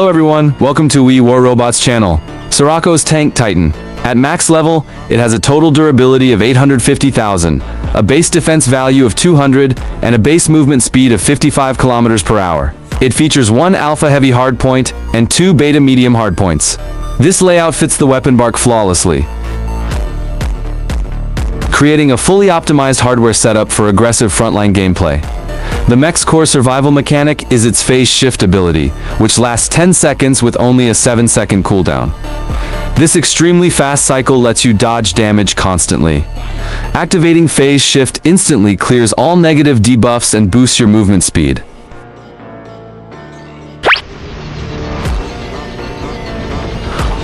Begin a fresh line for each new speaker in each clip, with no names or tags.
Hello everyone, welcome to HUYWR Robots channel. Sirocco's Tank Titan. At max level, it has a total durability of 850,000, a base defense value of 200, and a base movement speed of 55 km per hour. It features 1 alpha heavy hardpoint and 2 beta medium hardpoints. This layout fits the weapon BARQ flawlessly, creating a fully optimized hardware setup for aggressive frontline gameplay. The mech's core survival mechanic is its phase shift ability, which lasts 10 seconds with only a 7-second cooldown. This extremely fast cycle lets you dodge damage constantly. Activating phase shift instantly clears all negative debuffs and boosts your movement speed.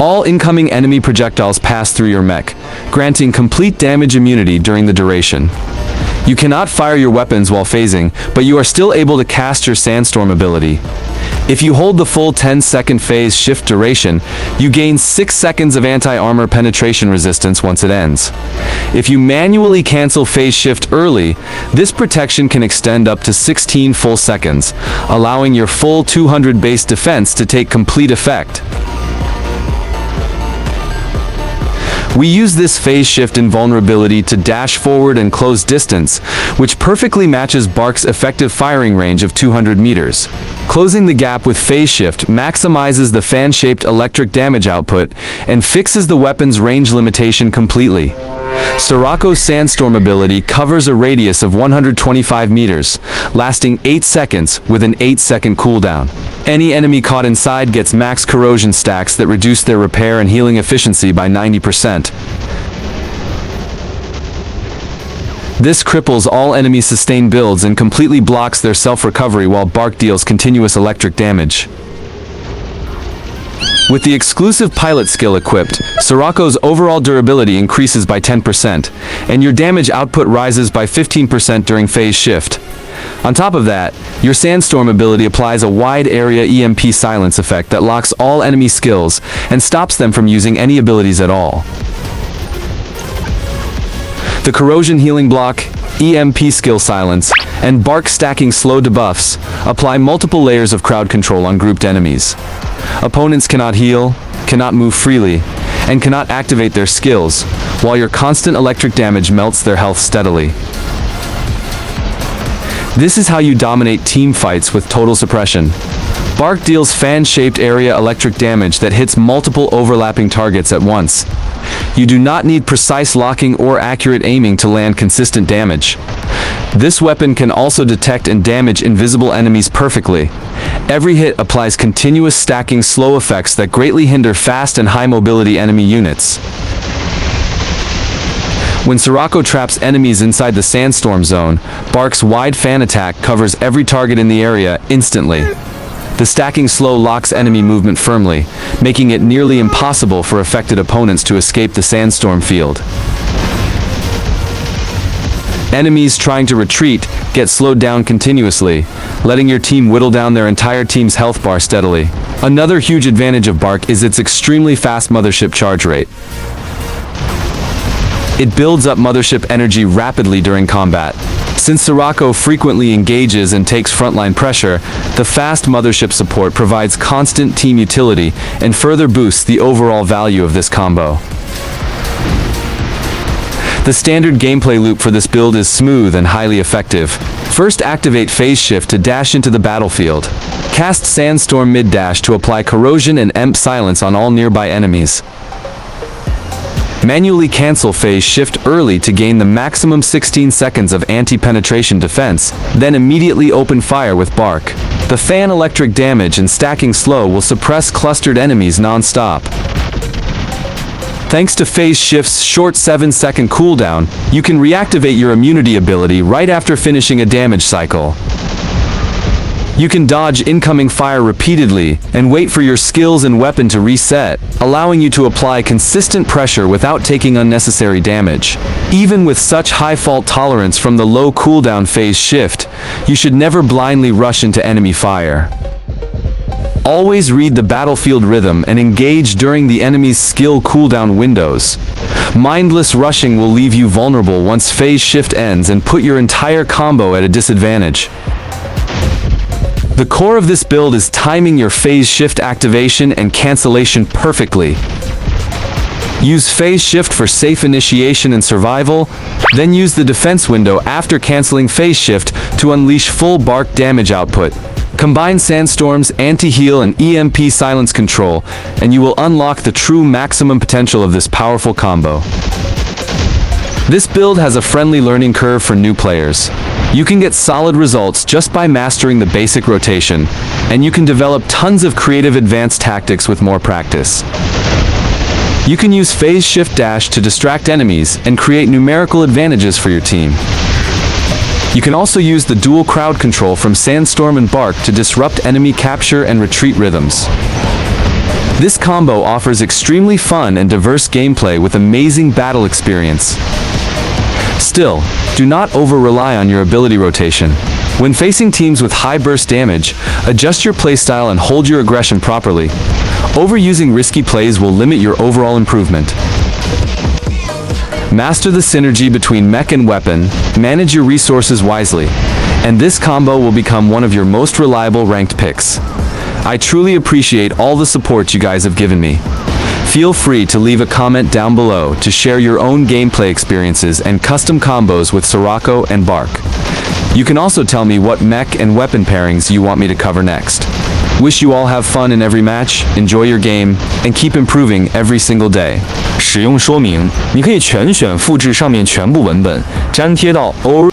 All incoming enemy projectiles pass through your mech, granting complete damage immunity during the duration. You cannot fire your weapons while phasing, but you are still able to cast your Sandstorm ability. If you hold the full 10-second phase shift duration, you gain 6 seconds of anti-armor penetration resistance once it ends. If you manually cancel phase shift early, this protection can extend up to 16 full seconds, allowing your full 200 base defense to take complete effect. We use this phase shift invulnerability to dash forward and close distance, which perfectly matches BARQ's effective firing range of 200 meters. Closing the gap with phase shift maximizes the fan-shaped electric damage output and fixes the weapon's range limitation completely. Sirocco's Sandstorm ability covers a radius of 125 meters, lasting 8 seconds with an 8-second cooldown. Any enemy caught inside gets max corrosion stacks that reduce their repair and healing efficiency by 90%. This cripples all enemy sustained builds and completely blocks their self-recovery while BARQ deals continuous electric damage. With the exclusive pilot skill equipped, Sirocco's overall durability increases by 10%, and your damage output rises by 15% during phase shift. On top of that, your Sandstorm ability applies a wide area EMP silence effect that locks all enemy skills and stops them from using any abilities at all. The corrosion healing block, EMP skill silence, and BARQ stacking slow debuffs apply multiple layers of crowd control on grouped enemies. Opponents cannot heal, cannot move freely, and cannot activate their skills, while your constant electric damage melts their health steadily. This is how you dominate team fights with total suppression. BARQ deals fan-shaped area electric damage that hits multiple overlapping targets at once. You do not need precise locking or accurate aiming to land consistent damage. This weapon can also detect and damage invisible enemies perfectly. Every hit applies continuous stacking slow effects that greatly hinder fast and high mobility enemy units. When Sirocco traps enemies inside the Sandstorm zone, BARQ's wide fan attack covers every target in the area instantly. The stacking slow locks enemy movement firmly, making it nearly impossible for affected opponents to escape the Sandstorm field. Enemies trying to retreat get slowed down continuously, letting your team whittle down their entire team's health bar steadily. Another huge advantage of BARQ is its extremely fast mothership charge rate. It builds up mothership energy rapidly during combat. Since Sirocco frequently engages and takes frontline pressure, the fast mothership support provides constant team utility and further boosts the overall value of this combo. The standard gameplay loop for this build is smooth and highly effective. First, activate phase shift to dash into the battlefield. Cast Sandstorm mid-dash to apply corrosion and EMP silence on all nearby enemies. Manually cancel phase shift early to gain the maximum 16 seconds of anti-penetration defense, then immediately open fire with BARQ. The fan electric damage and stacking slow will suppress clustered enemies non-stop. Thanks to phase shift's short 7-second cooldown, you can reactivate your immunity ability right after finishing a damage cycle. You can dodge incoming fire repeatedly and wait for your skills and weapon to reset, allowing you to apply consistent pressure without taking unnecessary damage. Even with such high fault tolerance from the low cooldown phase shift, you should never blindly rush into enemy fire. Always read the battlefield rhythm and engage during the enemy's skill cooldown windows. Mindless rushing will leave you vulnerable once phase shift ends and put your entire combo at a disadvantage. The core of this build is timing your phase shift activation and cancellation perfectly. Use phase shift for safe initiation and survival, then use the defense window after canceling phase shift to unleash full BARQ damage output. Combine Sandstorm's anti-heal and EMP silence control, and you will unlock the true maximum potential of this powerful combo. This build has a friendly learning curve for new players. You can get solid results just by mastering the basic rotation, and you can develop tons of creative advanced tactics with more practice. You can use phase shift dash to distract enemies and create numerical advantages for your team. You can also use the dual crowd control from Sandstorm and BARQ to disrupt enemy capture and retreat rhythms. This combo offers extremely fun and diverse gameplay with amazing battle experience. Still, do not over-rely on your ability rotation. When facing teams with high burst damage, adjust your playstyle and hold your aggression properly. Overusing risky plays will limit your overall improvement. Master the synergy between mech and weapon, manage your resources wisely, and this combo will become one of your most reliable ranked picks. I truly appreciate all the support you guys have given me. Feel free to leave a comment down below to share your own gameplay experiences and custom combos with Sirocco and BARQ. You can also tell me what mech and weapon pairings you want me to cover next. Wish you all have fun in every match, enjoy your game, and keep improving every single day.
使用说明：你可以全选复制上面全部文本，粘贴到 O。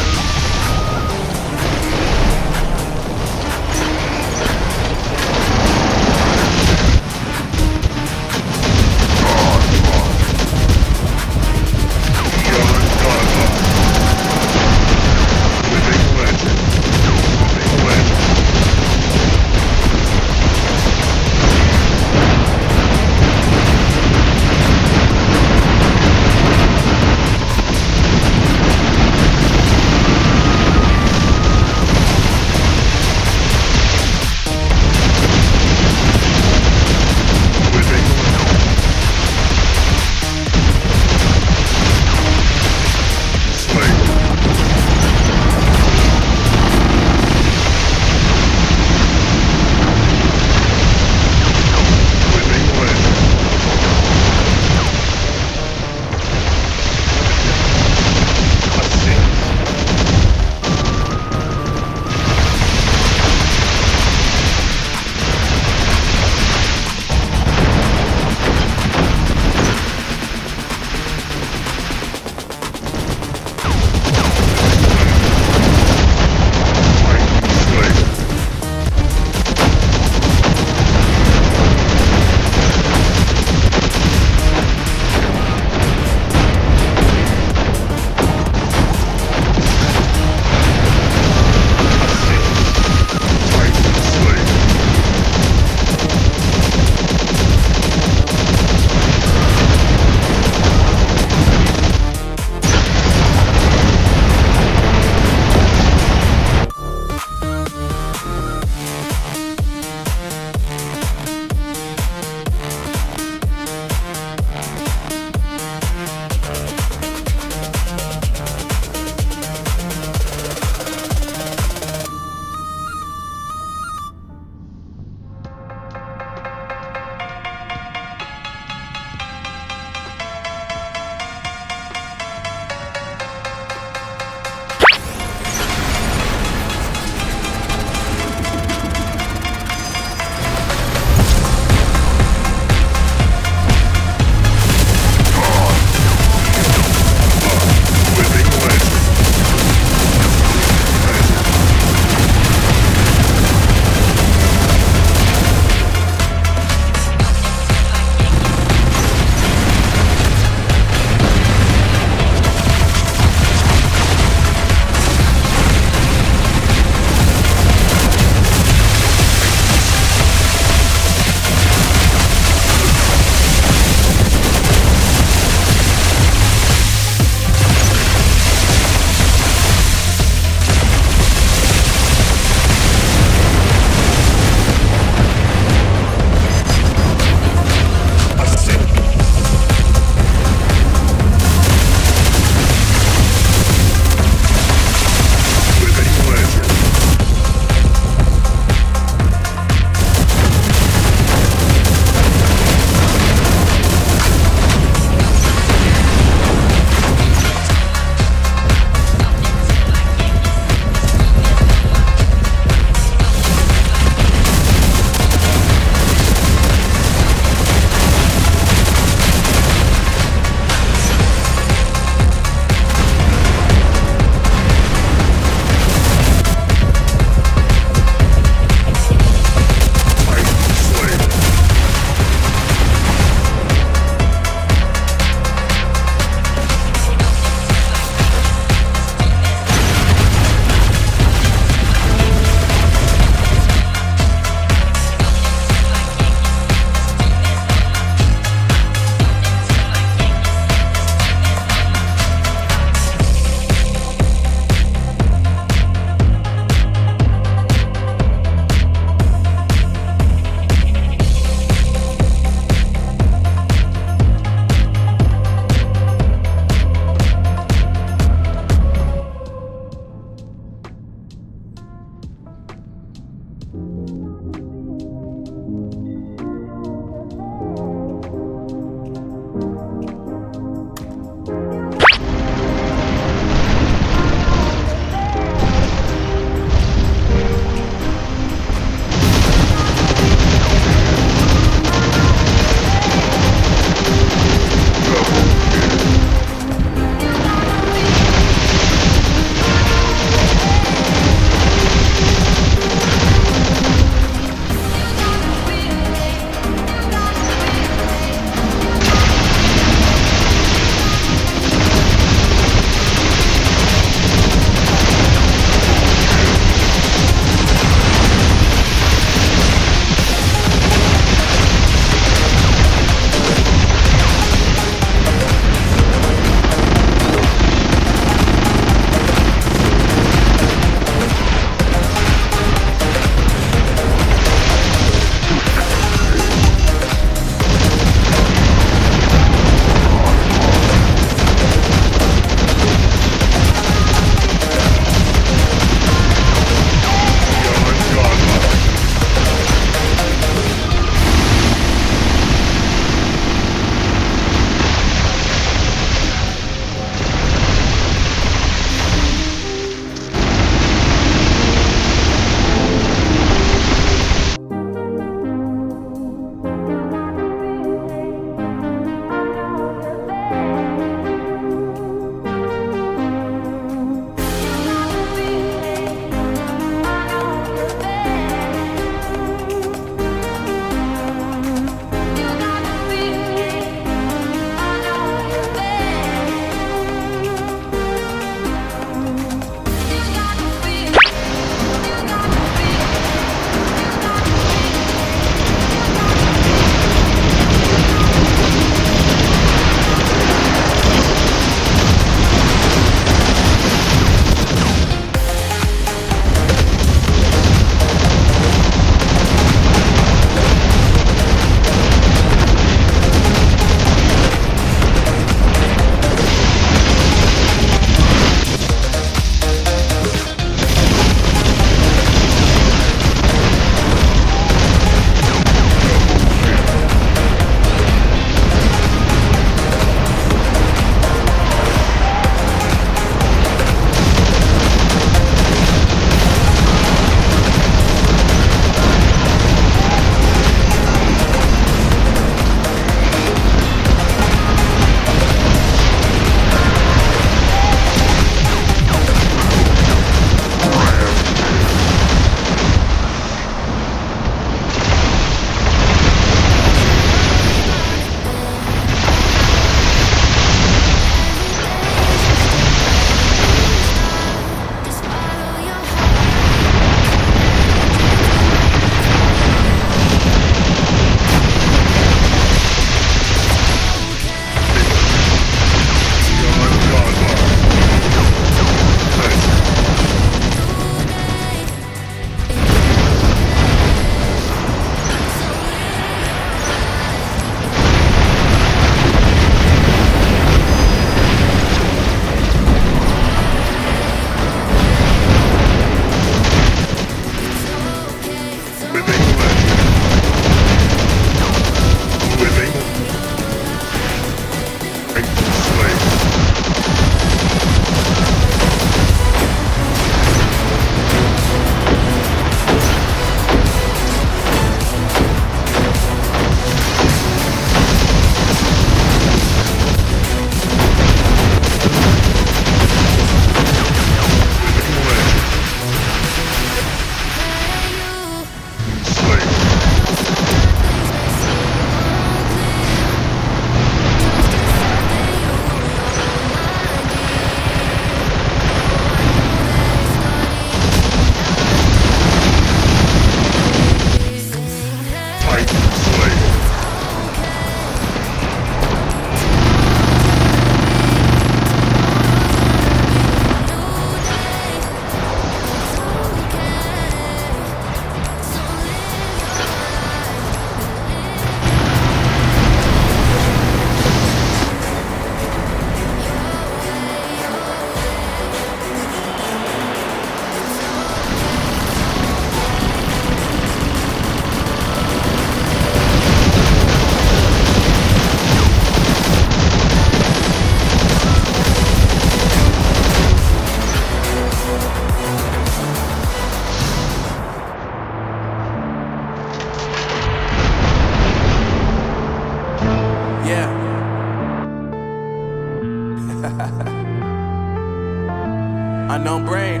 brain.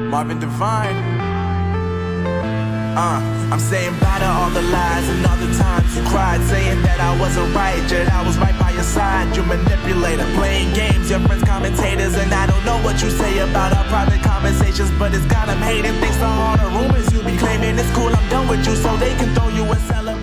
Marvin Devine. I'm saying bye to all the lies and all the times you cried, saying that I wasn't right, yet I was right by your side. You manipulator, playing games, your friends commentators, and I don't know what you say about our private conversations, but it's got them hating. Thanks to all the rumors you be claiming. It's cool, I'm done with you, so they can throw you a celebration.